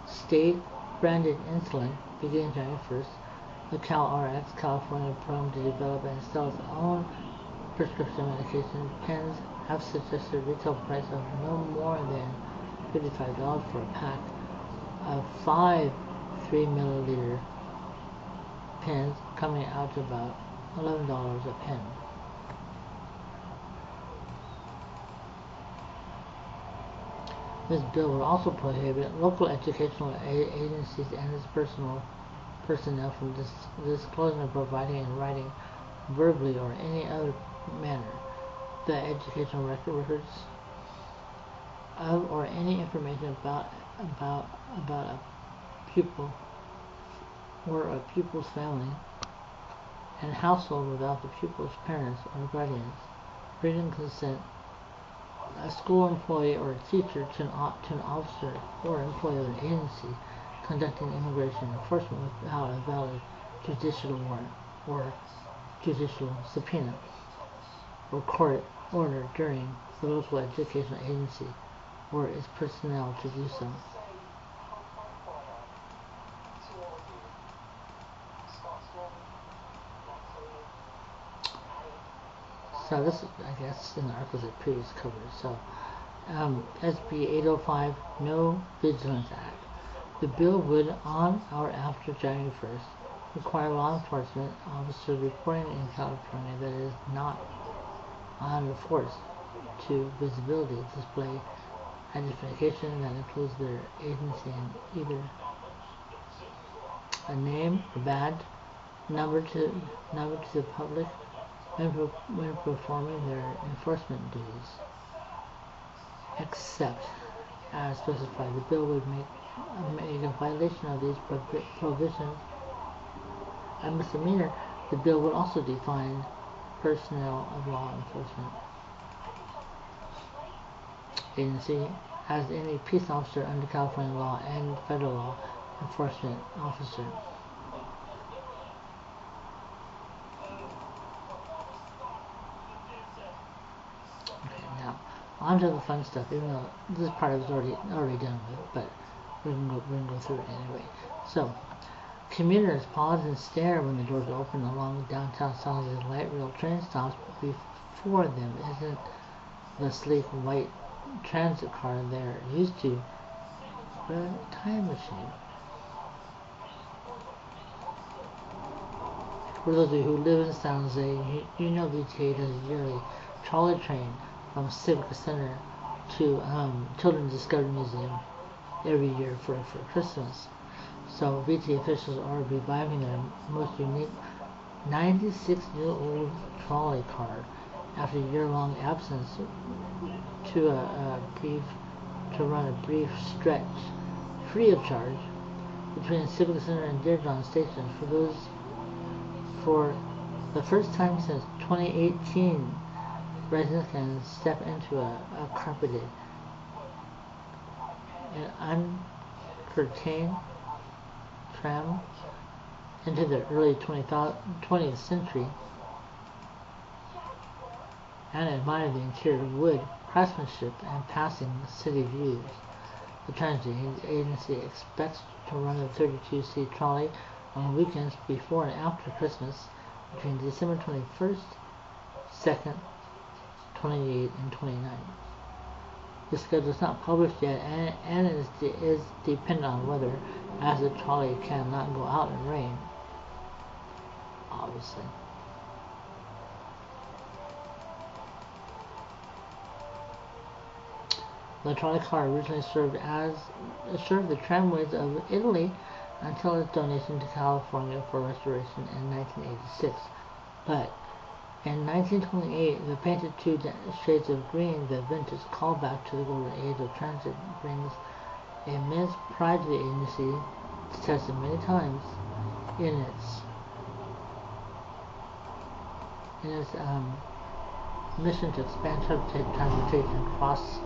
Speaker 1: state-branded insulin beginning January 1st. The CalRx California program to develop and sell its own prescription medication pens have suggested a retail price of no more than $55 for a pack of 5 3-milliliter pens, coming out to about $11 a pen. This bill will also prohibit local educational agencies and its personnel from disclosing or providing in writing, verbally, or any other manner the educational records of or any information about a pupil or a pupil's family and household without the pupil's parents or guardians written consent. A school employee or a teacher to an officer or employee of an agency conducting immigration enforcement without a valid judicial warrant or judicial subpoena or court order during the local educational agency or its personnel to do so. So this is, I guess, in the articles that previous covered. So, SB 805, No Vigilance Act. The bill would, on or after January 1st, require law enforcement officers reporting in California that it is not on the force to visibility display identification that includes their agency and either a name, a badge, number to the public when performing their enforcement duties, except as specified. The bill would make a violation of these provisions a misdemeanor. The bill would also define personnel of law enforcement agency as any peace officer under California law and federal law enforcement officer. On to the fun stuff, even though this part I was already done with, but we're gonna go through it anyway. So, commuters pause and stare when the doors open along downtown San Jose's light rail train stops. Before them isn't the sleek white transit car they're used to, but a time machine. For those of you who live in San Jose, you know VTA does a yearly trolley train from Civic Center to Children's Discovery Museum every year for Christmas. So VTA officials are reviving their most unique 96-year-old trolley car after a year-long absence to run a brief stretch free of charge between Civic Center and Dearborn stations. For the first time since 2018, residents can step into a carpeted and uncurtained tram into the early 20th century and admire the interior wood craftsmanship and passing city views. The transit agency expects to run a 32-seat trolley on weekends before and after Christmas between December 21st, 2nd, 28, and 29. The schedule is not published yet and is dependent on weather, as the trolley cannot go out in rain, obviously. The trolley car originally served the tramways of Italy until its donation to California for restoration in 1986. But in 1928, the painted two shades of green, the vintage callback to the golden age of transit, brings immense pride to the agency, tested many times in its mission to expand transportation across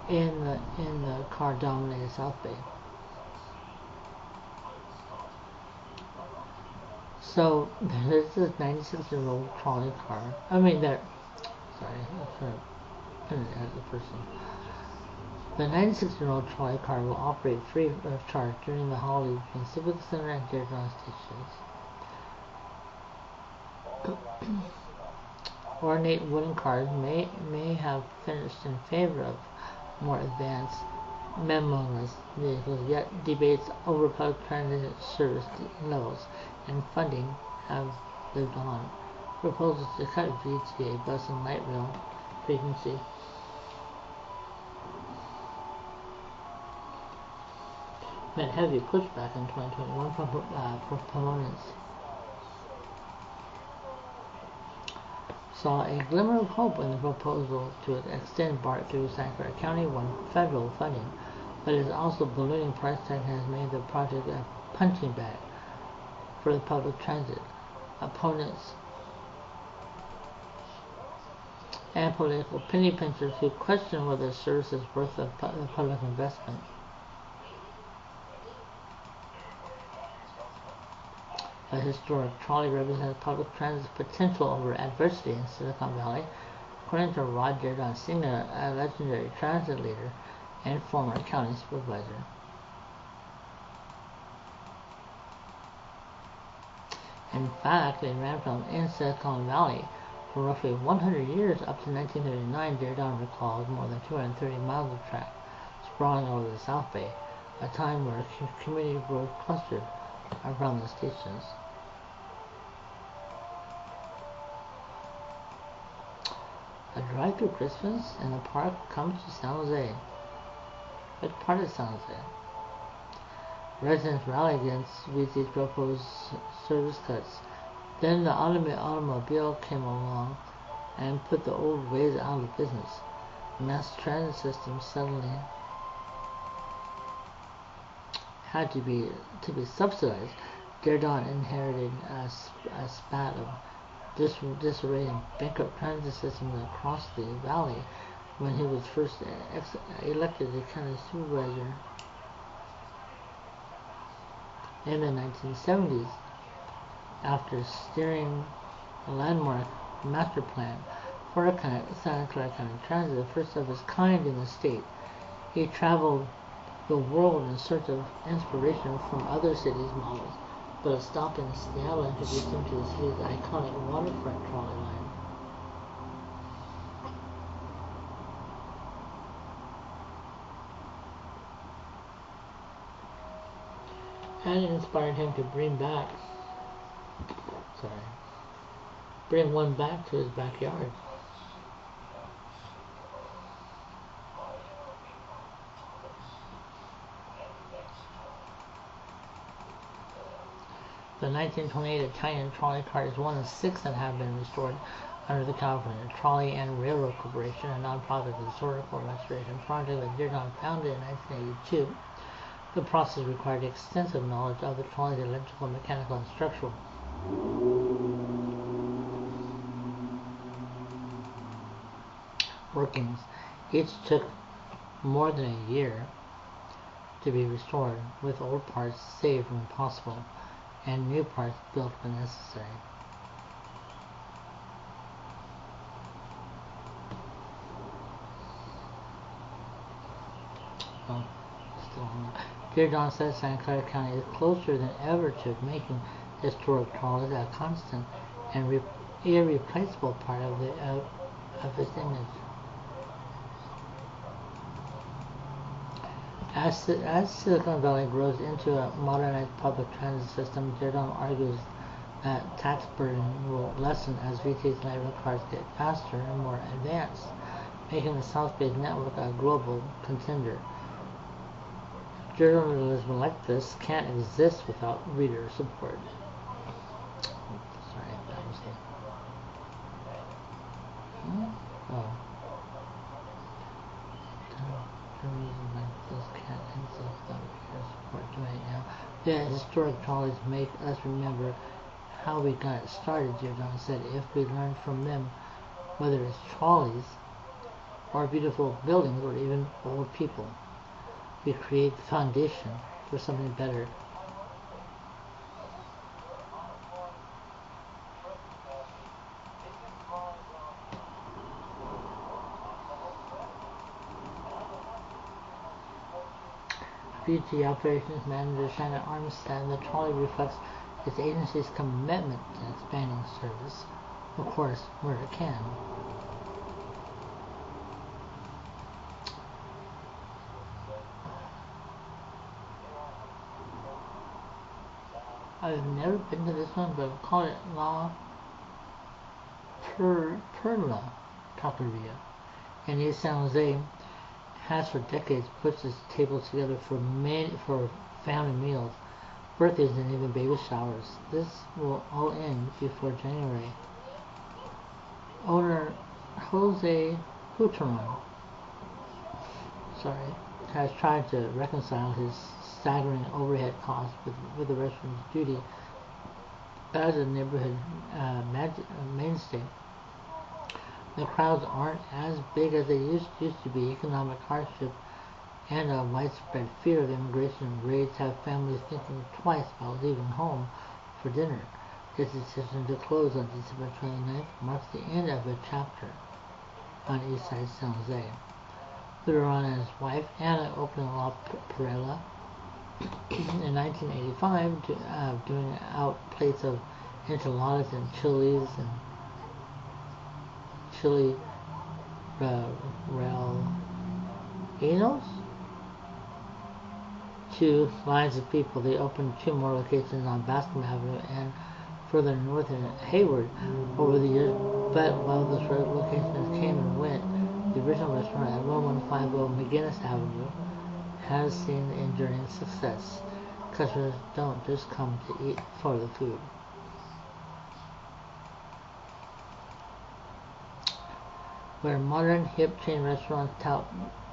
Speaker 1: in the car-dominated South Bay. So there's this 96-year-old trolley car. I'm trying to put it as a person. The 96-year-old trolley car will operate free of charge during the holiday between Civic Center and Dearborn stations. Ornate wooden cars may have finished in favor of more advanced memoreless vehicles, yet debates over public transit service levels and funding have lived on. Proposals to cut VTA bus and light rail frequency met heavy pushback in 2021 from proponents. Saw a glimmer of hope in the proposal to extend BART through Santa Clara County won federal funding, but its also ballooning price tag has made the project a punching bag for the public transit. Opponents and political penny pinchers who question whether the service is worth the public investment. A historic trolley represents public transit's potential over adversity in Silicon Valley, according to Rod Dearborn, a legendary transit leader and former county supervisor. In fact, they ran from in Silicon Valley for roughly 100 years up to 1939. Dearborn recalls more than 230 miles of track sprawling over the South Bay, a time where community growth clustered around the stations. A drive through Christmas in the park comes to San Jose. What part of San Jose? Residents rallied against VT's proposed service cuts. Then the automobile came along and put the old ways out of business. Mass transit systems suddenly had to be subsidized. Dearborn inherited a spat of disarray and bankrupt transit systems across the valley when he was first elected as county supervisor in the 1970s. After steering a landmark master plan for Santa Clara County Transit, the first of its kind in the state, he traveled the world in search of inspiration from other cities' models, but a stop in Seattle introduced him to the city's iconic waterfront trolley line. And it inspired him to bring one back to his backyard. The 1928 Italian trolley car is one of 6 that have been restored under the California Trolley and Railroad Corporation, a nonprofit historical restoration project that Dearborn founded in 1982. The process required extensive knowledge of the trolley's electrical, mechanical, and structural workings. Each took more than a year to be restored, with old parts saved when possible and new parts built when necessary. Dearborn says Santa Clara County is closer than ever to making historic trolleys a constant and irreplaceable part of its image. As Silicon Valley grows into a modernized public transit system, Dearborn argues that tax burden will lessen as VT's light rail cars get faster and more advanced, making the South Bay's network a global contender. Journalism like this can't exist without reader support. Sorry, that was it. Journalism like this can't exist without reader support. Doing it now. The historic trolleys make us remember how we got started, Dearborn said. If we learn from them, whether it's trolleys or beautiful buildings or even old people. We create the foundation for something better. BT Operations Manager Shannon Armstead, the trolley reflects its agency's commitment to expanding service, of course, where it can. I've never been to this one, but I'll call it La Perla Taqueria in East San Jose. Has for decades puts its tables together for family meals, birthdays, and even baby showers. This will all end before January. Owner Jose Huteron has tried to reconcile his staggering overhead costs with the restaurant's duty as a neighborhood mainstay. The crowds aren't as big as they used to be. Economic hardship and a widespread fear of immigration raids have families thinking twice about leaving home for dinner. This decision to close on December 29th marks the end of a chapter on East Side San Jose. Huteron and his wife Anna opened La Perla in 1985, doing out plates of enchiladas and chili rellenos to lines of people. They opened 2 more locations on Bascom Avenue and further north in Hayward over the years, but while those locations came and went, the original restaurant at 1150 McGinnis Avenue has seen enduring success. Customers don't just come to eat for the food. Where modern, hip chain restaurants tout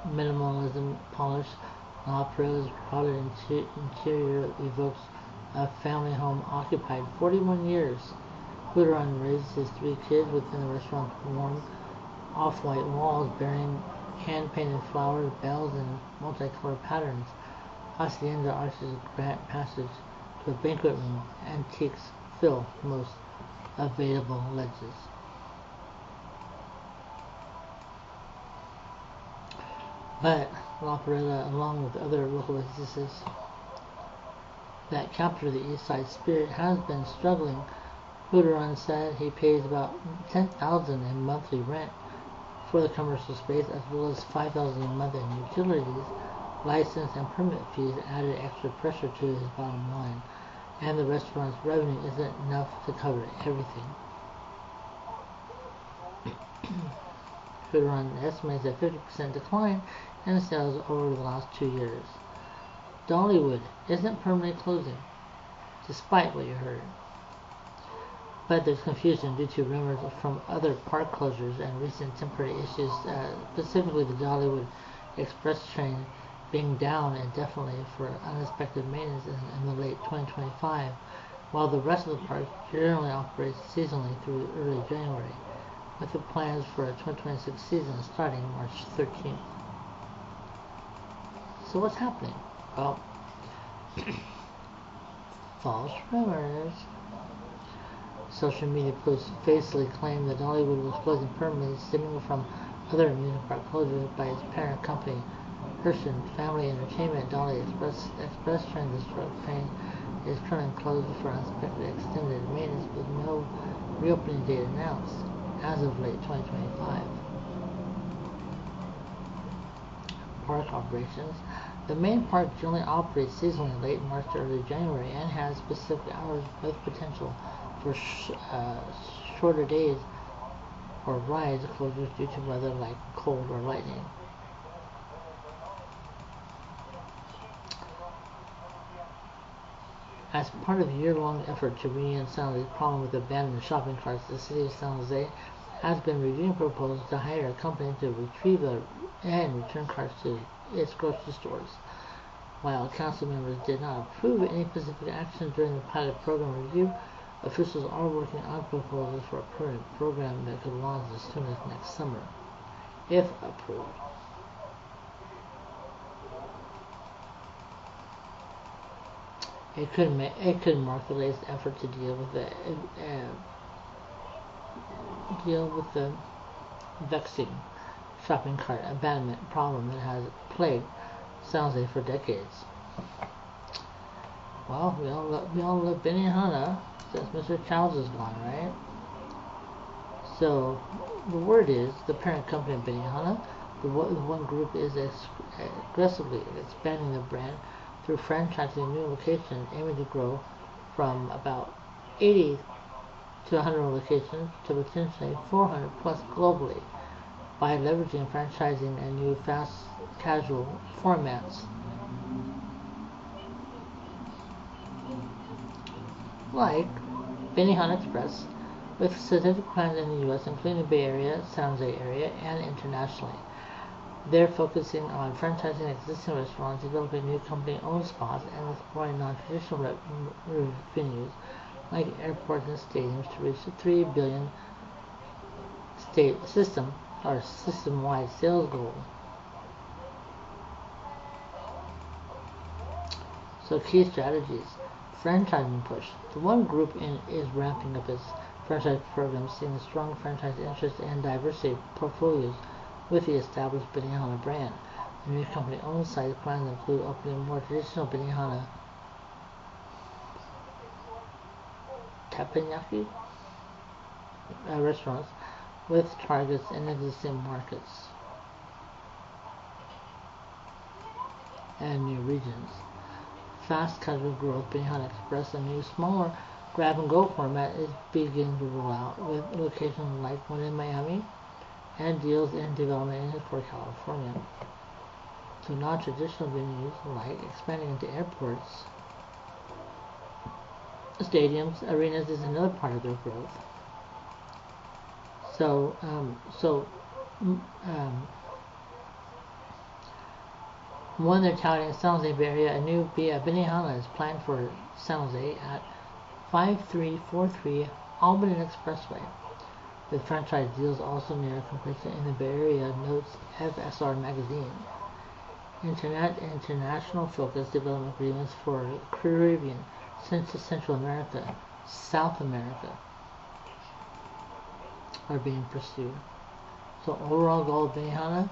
Speaker 1: minimalism polish, La Perla's crowded interior evokes a family home occupied 41 years. Huteron raised his 3 kids within the restaurant's warm, off-white walls bearing hand-painted flowers, bells, and multicolored patterns. Hacienda arches grant passage to a banquet room. Antiques fill most available ledges. But La Perla, along with other local businesses that capture the East Side spirit, has been struggling. Huteron said he pays about $10,000 in monthly rent for the commercial space, as well as $5,000 a month in utilities. License and permit fees added extra pressure to his bottom line, and the restaurant's revenue isn't enough to cover everything. Huteron estimates a 50% decline in sales over the last 2 years. Dollywood isn't permanently closing, despite what you heard. But there's confusion due to rumors from other park closures and recent temporary issues, specifically the Dollywood Express train being down indefinitely for unexpected maintenance in the late 2025, while the rest of the park generally operates seasonally through early January, with the plans for a 2026 season starting March 13th. So what's happening? Well, false rumors. Social media posts faithfully claim that Dollywood was closing permanently, stemming from other amusement park closures by its parent company, Hershen Family Entertainment. Dolly Express train, the train is currently closed for unexpected extended maintenance with no reopening date announced as of late 2025. Park operations. The main park generally operates seasonally late March to early January and has specific hours with potential for shorter days or rides closures due to weather like cold or lightning. As part of a year-long effort to remedy San Jose's problem with abandoned shopping carts, the city of San Jose has been reviewing proposals to hire a company to retrieve and return carts to its grocery stores. While council members did not approve any specific action during the pilot program review, Officials are working on proposals for a current program that could launch as soon as next summer, if approved. It could mark the latest effort to deal with the vexing shopping cart abandonment problem that has plagued San Jose for decades. Well, we all love Benihana since Mr. Childs is gone, right? So the word is the parent company of Benihana, the one group, is aggressively expanding the brand through franchising new locations, aiming to grow from about 80 to 100 locations to potentially 400 plus globally by leveraging franchising and new fast casual formats like Benihana Express, with specific plans in the U.S., including the Bay Area, San Jose area, and internationally. They're focusing on franchising existing restaurants, developing new company-owned spots, and exploring non-traditional venues like airports and stadiums to reach the $3 billion system-wide sales goal. So key strategies. Franchising push. The one group is ramping up its franchise program, seeing a strong franchise interest and diversity portfolios with the established Benihana brand. The new company-owned site plans include opening more traditional Benihana teppanyaki restaurants with targets in existing markets and new regions. Fast casual growth. Benihana Express, a new smaller grab-and-go format, is beginning to roll out, with locations like one in Miami and deals in development in California. So non-traditional venues like expanding into airports, stadiums, arenas is another part of their growth. One they're touting in San Jose Bay Area, a new Benihana is planned for San Jose at 5343 Albany Expressway, with franchise deals also near completion in the Bay Area, notes FSR magazine. International focused development agreements for Caribbean, Central America, South America are being pursued. So overall goal of Benihana,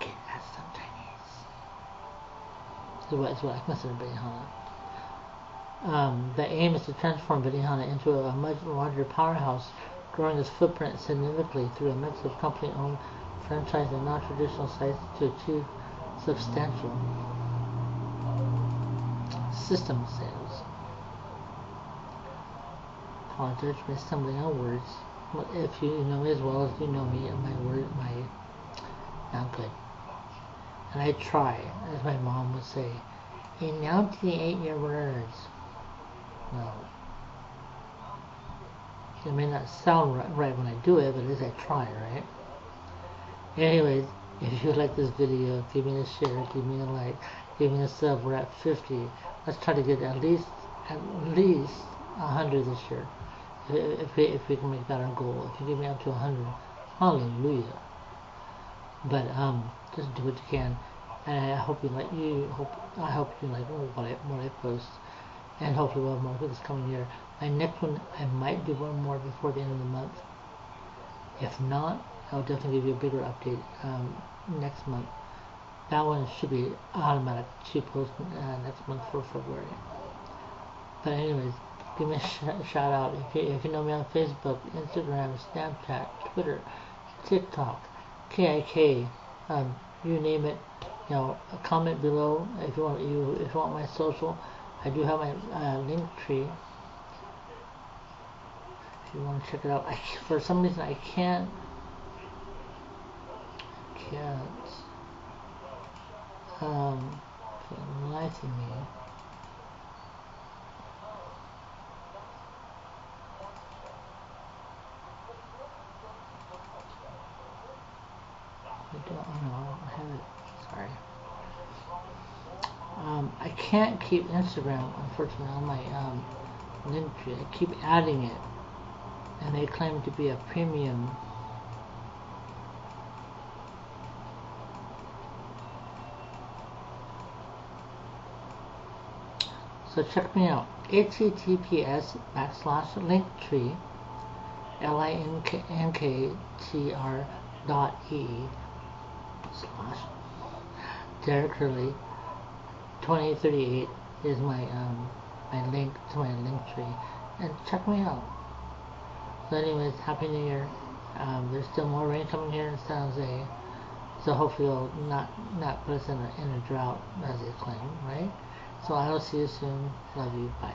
Speaker 1: get us some Chinese. Is what I consider Benihana. The aim is to transform Benihana into a much larger powerhouse, growing its footprint significantly through a mix of company-owned, franchise, and non-traditional sites to achieve substantial system sales. Apologize for stumbling on words. If you know me as well as you know me, my not good. And I try, as my mom would say, enunciate your words. No. It may not sound right when I do it, but at least I try, right? Anyways, if you like this video, give me a share, give me a like, give me a sub. We're at 50. Let's try to get at least 100 this year. If we can make that our goal. If you get me up to 100, hallelujah. But just do what you can, and I hope you like what I post, and hopefully we'll have more for this coming year. My next one, I might do one more before the end of the month. If not, I'll definitely give you a bigger update next month. That one should be automatic. Should post next month for February. But anyways, give me a shout out if you know me on Facebook, Instagram, Snapchat, Twitter, TikTok, KIK, you name it. A comment below if you want my social. I do have my link tree. If you want to check it out, for some reason I can't lie to me. I don't have it. Sorry. I can't keep Instagram, unfortunately, on my link tree. I keep adding it, and they claim to be a premium. So check me out. https://linktree linktr.ee/Derek Hurley 2038 is my my link to my link tree, and check me out. So anyways, Happy New Year. There's still more rain coming here in San Jose, so hopefully it'll not put us in a drought as they claim, right? So I will see you soon. Love you. Bye.